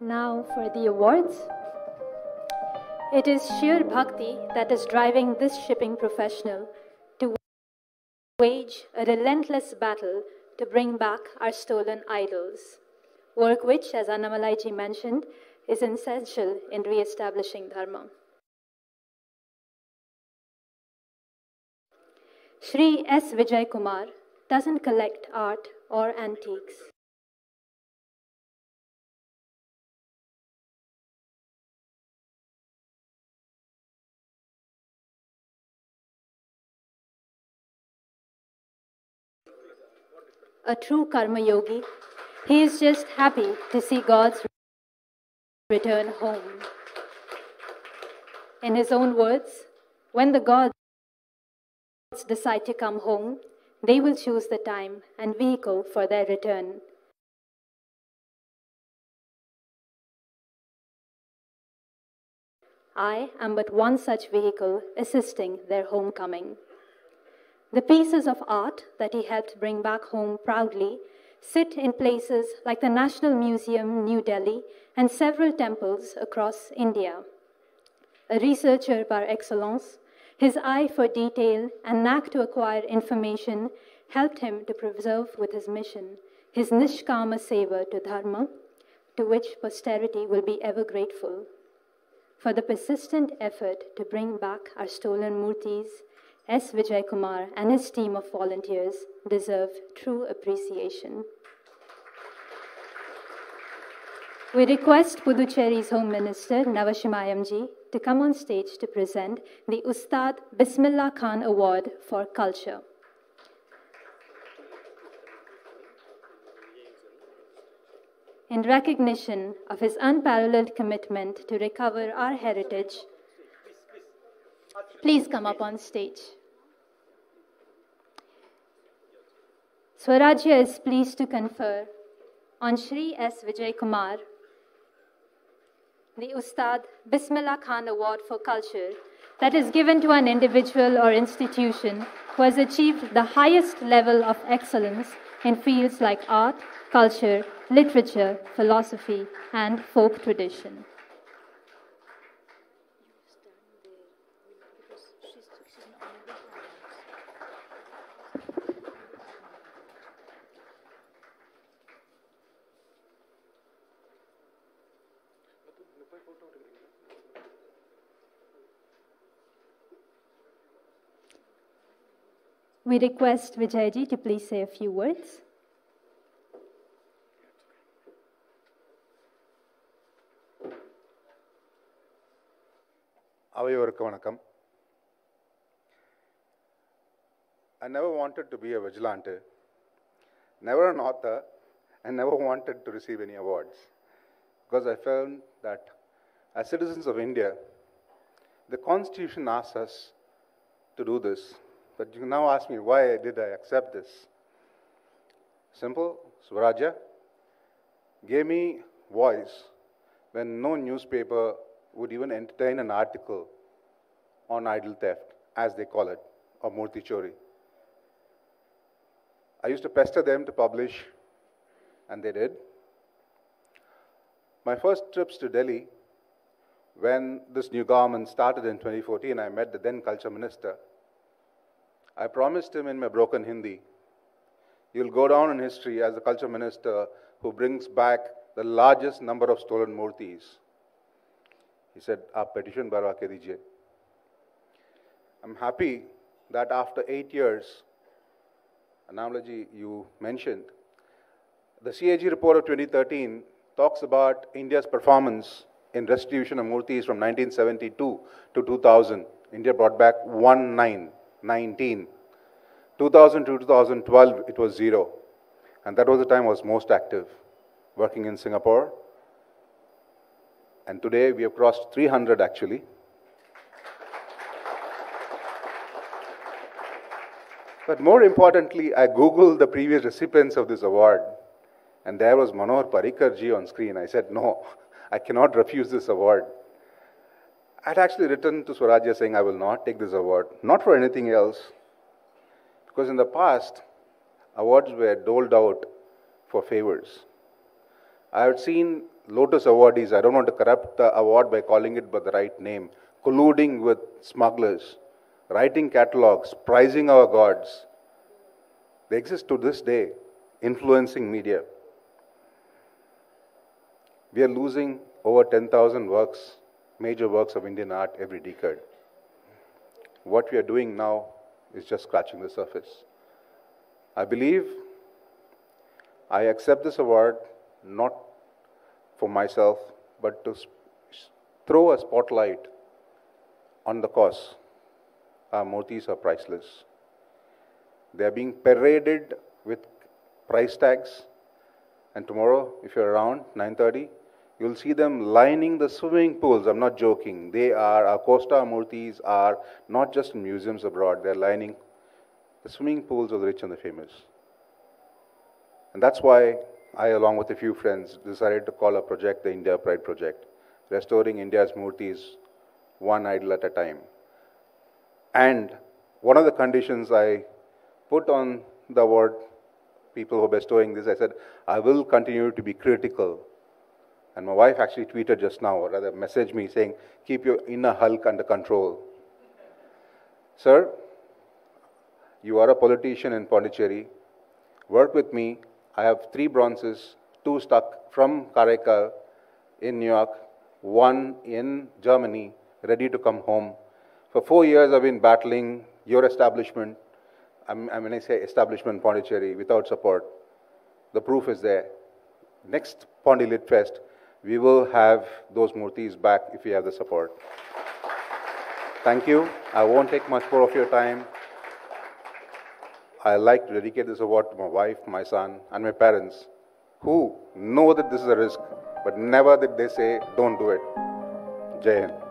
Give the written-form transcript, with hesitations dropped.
Now for the awards. It is sheer bhakti that is driving this shipping professional to wage a relentless battle to bring back our stolen idols. Work which, as Annamalai mentioned, is essential in re-establishing Dharma. Shri S. Vijay Kumar doesn't collect art or antiques. A true karma yogi, he is just happy to see God's return home. In his own words, when the gods decide to come home, they will choose the time and vehicle for their return. I am but one such vehicle assisting their homecoming. The pieces of art that he helped bring back home proudly sit in places like the National Museum, New Delhi, and several temples across India. A researcher par excellence, his eye for detail and knack to acquire information helped him to preserve with his mission, his nishkama seva to Dharma, to which posterity will be ever grateful. For the persistent effort to bring back our stolen murtis, S. Vijay Kumar and his team of volunteers deserve true appreciation. We request Puducherry's Home Minister, Navashimayamji, to come on stage to present the Ustad Bismillah Khan Award for Culture. In recognition of his unparalleled commitment to recover our heritage, please come up on stage. Swarajya is pleased to confer on Shri S. Vijay Kumar the Ustad Bismillah Khan Award for Culture that is given to an individual or institution who has achieved the highest level of excellence in fields like art, culture, literature, philosophy, and folk tradition. We request Vijayji to please say a few words. Vanakkam. I never wanted to be a vigilante, never an author, and never wanted to receive any awards, because I found that as citizens of India, the Constitution asks us to do this. But you now ask me, why did I accept this? Simple, Swarajya gave me voice when no newspaper would even entertain an article on idol theft, as they call it, or murti chori. I used to pester them to publish, and they did. My first trips to Delhi, when this new government started in 2014, I met the then culture minister. I promised him in my broken Hindi, you'll go down in history as the culture minister who brings back the largest number of stolen murtis. He said, "Aap petition barwa ke dijiye." I'm happy that after 8 years, Anamlaji, you mentioned, the CAG report of 2013 talks about India's performance in restitution of murtis from 1972 to 2000. India brought back 19. 2000 to 2012, it was 0. And that was the time I was most active, working in Singapore. And today we have crossed 300 actually. But more importantly, I Googled the previous recipients of this award. And there was Manohar Parrikar ji on screen. I said, no, I cannot refuse this award. I had actually written to Swarajya saying I will not take this award, not for anything else, because in the past, awards were doled out for favors. I had seen Lotus awardees, I don't want to corrupt the award by calling it by the right name, colluding with smugglers, writing catalogs, prizing our gods. They exist to this day, influencing media. We are losing over 10,000 works, major works of Indian art every decade. What we are doing now is just scratching the surface. I believe I accept this award not for myself, but to throw a spotlight on the cause. Our murtis are priceless. They are being paraded with price tags, and tomorrow, if you're around 9:30, you'll see them lining the swimming pools. I'm not joking. They are, our Costa murtis are not just in museums abroad, they're lining the swimming pools of the rich and the famous. And that's why I, along with a few friends, decided to call our project the India Pride Project, restoring India's murtis one idol at a time. And one of the conditions I put on the award, people who are bestowing this, I said, I will continue to be critical. And my wife actually tweeted just now, or rather messaged me saying, keep your inner Hulk under control. Sir, you are a politician in Pondicherry. Work with me. I have 3 bronzes, 2 stuck from Karaikal in New York, 1 in Germany, ready to come home. For 4 years, I've been battling your establishment. When I say establishment Pondicherry, without support. The proof is there. Next Pondy Lit Fest, we will have those murtis back if we have the support. Thank you. I won't take much more of your time. I like to dedicate this award to my wife, my son, and my parents, who know that this is a risk, but never did they say, don't do it. Jai Hind.